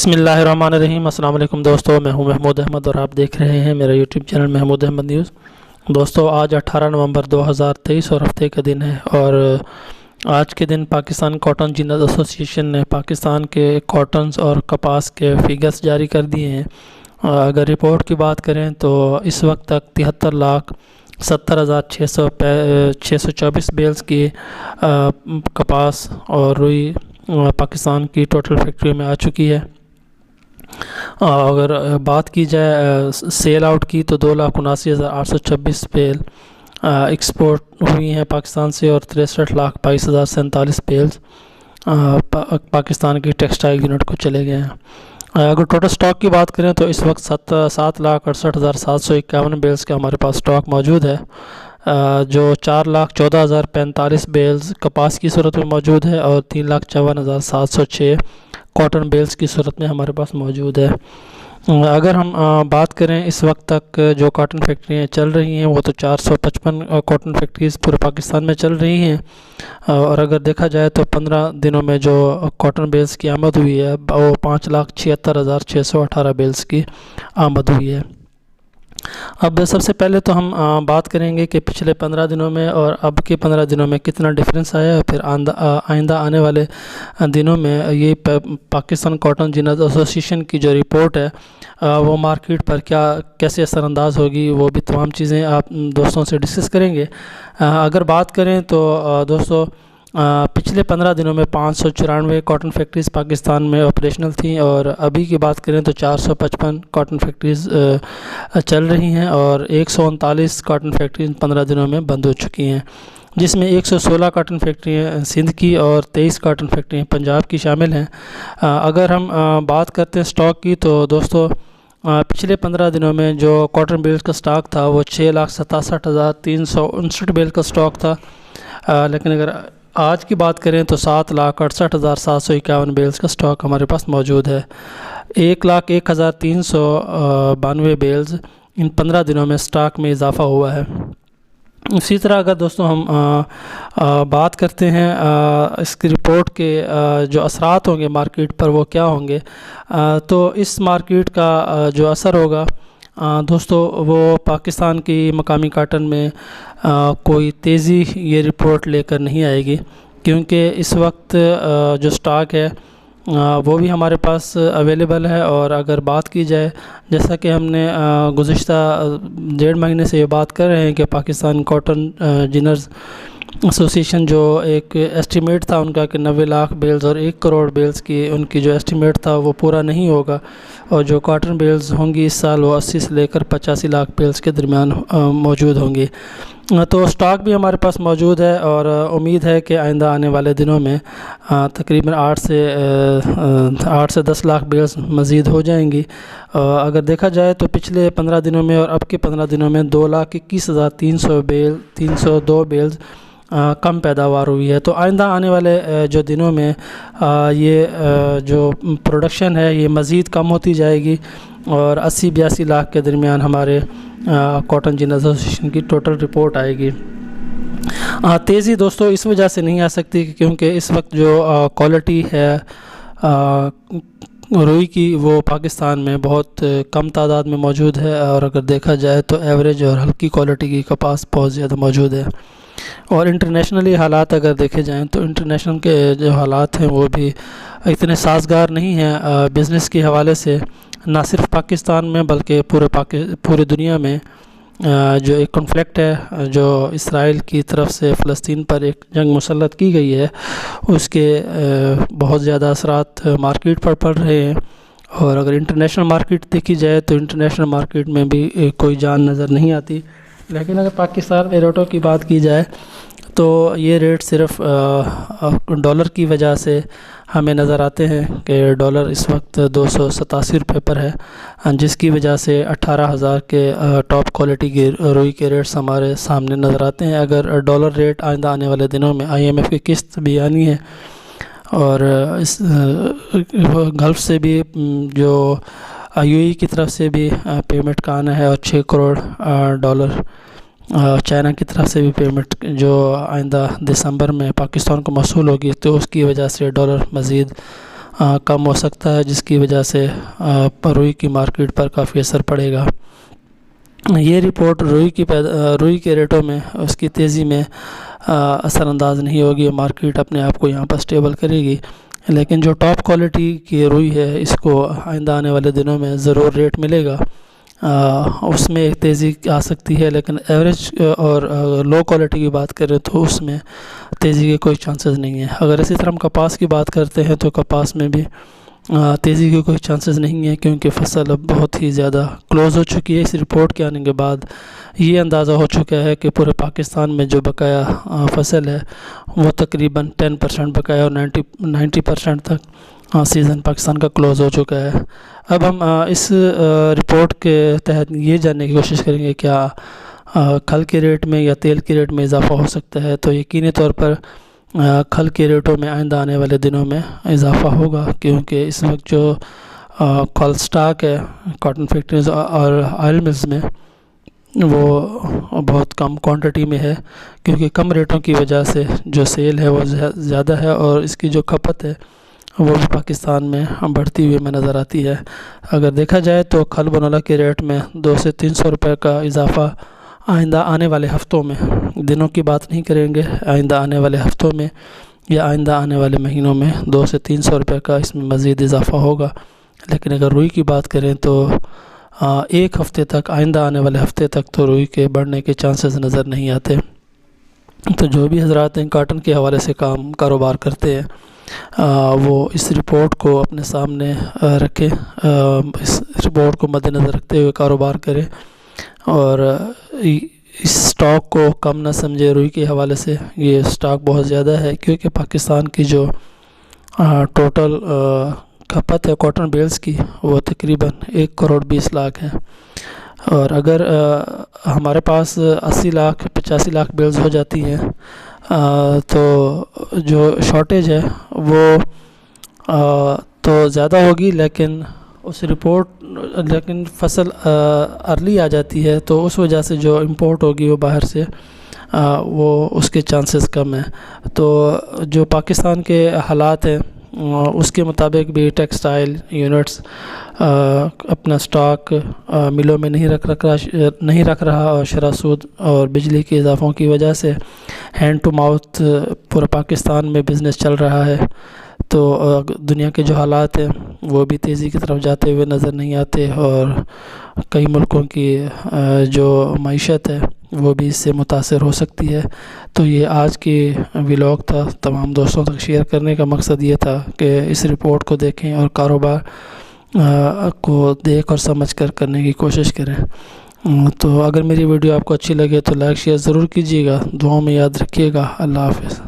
بسم اللہ الرحمن الرحیم۔ السلام علیکم دوستو، میں ہوں محمود احمد اور آپ دیکھ رہے ہیں میرا YouTube channel Mahmood Ahmed news. دوستو آج 18 نومبر 2023 اور ہفتے کا دن ہے، اور آج کے دن پاکستان کاٹن جینرز ایسوسی ایشن نے پاکستان کے کاٹنز اور کپاس کے فگرز جاری کر دیے ہیں۔ اگر رپورٹ کی بات کریں تو اس وقت تک 73,70,624 بیلز کی کپاس اور روئی پاکستان کی ٹوٹل فیکٹری میں آ چکی ہے۔ اگر بات کی جائے سیل آؤٹ کی تو 2,79,826 بیل ایکسپورٹ ہوئی ہیں پاکستان سے، اور 63,22,047 بیلز پاکستان کی ٹیکسٹائل یونٹ کو چلے گئے ہیں۔ اگر ٹوٹل سٹاک کی بات کریں تو اس وقت 7,68,751 بیلز کا ہمارے پاس سٹاک موجود ہے، جو 4,14,045 بیلز کپاس کی صورت میں موجود ہے، اور 3,54,706 کاٹن بیلز کی صورت میں ہمارے پاس موجود ہے۔ اگر ہم بات کریں اس وقت تک جو کاٹن فیکٹریاں چل رہی ہیں وہ تو 455 کاٹن فیکٹریز پورے پاکستان میں چل رہی ہیں، اور اگر دیکھا جائے تو 15 دنوں میں جو کاٹن بیلز کی آمد ہوئی ہے وہ 5,76,618 بیلز کی آمد ہوئی ہے۔ اب سب سے پہلے تو ہم بات کریں گے کہ پچھلے 15 دنوں میں اور اب کے 15 دنوں میں کتنا ڈیفرنس آیا ہے، پھر آئندہ آنے والے دنوں میں یہ پاکستان کاٹن جینرز ایسوسی ایشن کی جو رپورٹ ہے وہ مارکیٹ پر کیسے اثر انداز ہوگی، وہ بھی تمام چیزیں آپ دوستوں سے ڈسکس کریں گے۔ اگر بات کریں تو دوستو پچھلے 15 دنوں میں 594 کاٹن فیکٹریز پاکستان میں آپریشنل تھیں، اور ابھی کی بات کریں تو 455 کاٹن فیکٹریز چل رہی ہیں، اور 139 کاٹن فیکٹریز 15 دنوں میں بند ہو چکی ہیں، جس میں 116 کاٹن فیکٹریاں سندھ کی اور 23 کاٹن فیکٹریاں پنجاب کی شامل ہیں۔ اگر ہم بات کرتے ہیں سٹاک کی تو دوستو پچھلے 15 دنوں میں جو کاٹن بیلز کا سٹاک تھا وہ 6,67,359 بیل کا سٹاک تھا، لیکن اگر آج کی بات کریں تو 7,68,751 بیلز کا سٹاک ہمارے پاس موجود ہے۔ 1,01,392 بیلز ان 15 دنوں میں سٹاک میں اضافہ ہوا ہے۔ اسی طرح اگر دوستوں ہم بات کرتے ہیں اس کی رپورٹ کے جو اثرات ہوں گے مارکیٹ پر وہ کیا ہوں گے، تو اس مارکیٹ کا جو اثر ہوگا دوستو وہ پاکستان کی مقامی کاٹن میں کوئی تیزی یہ رپورٹ لے کر نہیں آئے گی، کیونکہ اس وقت جو سٹاک ہے وہ بھی ہمارے پاس اویلیبل ہے۔ اور اگر بات کی جائے جیسا کہ ہم نے گزشتہ 1.5 مہینے سے یہ بات کر رہے ہیں کہ پاکستان کاٹن جینرز ایسوسی ایشن جو ایک ایسٹیمیٹ تھا ان کا کہ 90 لاکھ بیلز اور 1 کروڑ بیلز کی ان کی جو ایسٹیمیٹ تھا وہ پورا نہیں ہوگا، اور جو کاٹن بیلز ہوں گی اس سال وہ 80 سے لے کر 85 لاکھ بیلز کے درمیان موجود ہوں گی۔ تو سٹاک بھی ہمارے پاس موجود ہے، اور امید ہے کہ آئندہ آنے والے دنوں میں تقریباً 8 سے 10 لاکھ بیلز مزید ہو جائیں گی۔ اگر دیکھا جائے تو پچھلے 15 دنوں میں اور اب کے 15 دنوں میں 2,21,302 بیلز کم پیداوار ہوئی ہے۔ تو آئندہ آنے والے جو دنوں میں یہ جو پروڈکشن ہے یہ مزید کم ہوتی جائے گی، اور 80-82 لاکھ کے درمیان ہمارے کاٹن جینرز ایسوسی ایشن کی ٹوٹل رپورٹ آئے گی۔ تیزی دوستو اس وجہ سے نہیں آ سکتی کیونکہ اس وقت جو کوالٹی ہے روئی کی وہ پاکستان میں بہت کم تعداد میں موجود ہے، اور اگر دیکھا جائے تو ایوریج اور ہلکی کوالٹی کی کپاس بہت زیادہ موجود ہے۔ اور انٹرنیشنلی حالات اگر دیکھے جائیں تو انٹرنیشنل کے جو حالات ہیں وہ بھی اتنے سازگار نہیں ہیں بزنس کے حوالے سے، نہ صرف پاکستان میں بلکہ پورے دنیا میں جو ایک کنفلکٹ ہے جو اسرائیل کی طرف سے فلسطین پر ایک جنگ مسلط کی گئی ہے، اس کے بہت زیادہ اثرات مارکیٹ پر پڑ رہے ہیں۔ اور اگر انٹرنیشنل مارکیٹ دیکھی جائے تو انٹرنیشنل مارکیٹ میں بھی کوئی جان نظر نہیں آتی، لیکن اگر پاکستان میں ریٹوں کی بات کی جائے تو یہ ریٹ صرف ڈالر کی وجہ سے ہمیں نظر آتے ہیں کہ ڈالر اس وقت 287 روپے پر ہے، جس کی وجہ سے 18,000 کے ٹاپ کوالٹی کے روئی کے ریٹس ہمارے سامنے نظر آتے ہیں۔ اگر ڈالر ریٹ آئندہ آنے والے دنوں میں IMF کی قسط بھی آنی ہے، اور اس گلف سے بھی جو UAE کی طرف سے بھی پیمنٹ کا آنا ہے، اور 6 کروڑ ڈالر چائنا کی طرف سے بھی پیمنٹ جو آئندہ دسمبر میں پاکستان کو موصول ہوگی، تو اس کی وجہ سے ڈالر مزید کم ہو سکتا ہے، جس کی وجہ سے روئی کی مارکیٹ پر کافی اثر پڑے گا۔ یہ رپورٹ روئی کے ریٹوں میں اس کی تیزی میں اثر انداز نہیں ہوگی، مارکیٹ اپنے آپ کو یہاں پر سٹیبل کرے گی، لیکن جو ٹاپ کوالٹی کی روئی ہے اس کو آئندہ آنے والے دنوں میں ضرور ریٹ ملے گا، اس میں ایک تیزی آ سکتی ہے، لیکن ایوریج اور لو کوالٹی کی بات کریں تو اس میں تیزی کے کوئی چانسز نہیں ہیں۔ اگر اسی طرح ہم کپاس کی بات کرتے ہیں تو کپاس میں بھی تیزی کے کوئی چانسز نہیں ہیں، کیونکہ فصل اب بہت ہی زیادہ کلوز ہو چکی ہے۔ اس رپورٹ کے آنے کے بعد یہ اندازہ ہو چکا ہے کہ پورے پاکستان میں جو بقایا فصل ہے وہ تقریباً 10% بقایا، اور 90% تک سیزن پاکستان کا کلوز ہو چکا ہے۔ اب ہم اس رپورٹ کے تحت یہ جاننے کی کوشش کریں گے کیا کھل کے ریٹ میں یا تیل کے ریٹ میں اضافہ ہو سکتا ہے۔ تو یقینی طور پر کھل کے ریٹوں میں آئندہ آنے والے دنوں میں اضافہ ہوگا، کیونکہ اس وقت جو کھل سٹاک ہے کاٹن فیکٹریز اور آئل ملز میں وہ بہت کم کوانٹٹی میں ہے، کیونکہ کم ریٹوں کی وجہ سے جو سیل ہے وہ زیادہ ہے، اور اس کی جو کھپت ہے وہ بھی پاکستان میں بڑھتی ہوئی میں نظر آتی ہے۔ اگر دیکھا جائے تو کھل بنولا کے ریٹ میں 200 سے 300 روپے کا اضافہ آئندہ آنے والے ہفتوں میں، دنوں کی بات نہیں کریں گے، آئندہ آنے والے ہفتوں میں یا آئندہ آنے والے مہینوں میں 200 سے 300 روپے کا اس میں مزید اضافہ ہوگا۔ لیکن اگر روئی کی بات کریں تو ایک ہفتے تک، آئندہ آنے والے ہفتے تک تو روئی کے بڑھنے کے چانسز نظر نہیں آتے۔ تو جو بھی حضرات ہیں کاٹن کے حوالے سے کاروبار کرتے ہیں وہ اس رپورٹ کو اپنے سامنے رکھیں، اس رپورٹ کو مد نظر رکھتے ہوئے کاروبار کریں، اور اس سٹاک کو کم نہ سمجھے۔ روئی کے حوالے سے یہ سٹاک بہت زیادہ ہے، کیونکہ پاکستان کی جو ٹوٹل کھپت ہے کاٹن بیلز کی وہ تقریباً 1 کروڑ 20 لاکھ ہے، اور اگر ہمارے پاس 80 لاکھ 85 لاکھ بیلز ہو جاتی ہیں تو جو شارٹیج ہے وہ تو زیادہ ہوگی، لیکن فصل ارلی آ جاتی ہے، تو اس وجہ سے جو امپورٹ ہوگی وہ باہر سے وہ اس کے چانسز کم ہیں۔ تو جو پاکستان کے حالات ہیں اس کے مطابق بھی ٹیکسٹائل یونٹس اپنا سٹاک ملوں میں نہیں رکھ رہا، اور شرح سود اور بجلی کے اضافوں کی وجہ سے ہینڈ ٹو ماؤتھ پورا پاکستان میں بزنس چل رہا ہے۔ تو دنیا کے جو حالات ہیں وہ بھی تیزی کی طرف جاتے ہوئے نظر نہیں آتے، اور کئی ملکوں کی جو معیشت ہے وہ بھی اس سے متاثر ہو سکتی ہے۔ تو یہ آج کی ولاگ تھا، تمام دوستوں تک شیئر کرنے کا مقصد یہ تھا کہ اس رپورٹ کو دیکھیں اور کاروبار کو دیکھ اور سمجھ کر کرنے کی کوشش کریں۔ تو اگر میری ویڈیو آپ کو اچھی لگے تو لائک شیئر ضرور کیجیے گا، دعاؤں میں یاد رکھیے گا۔ اللہ حافظ۔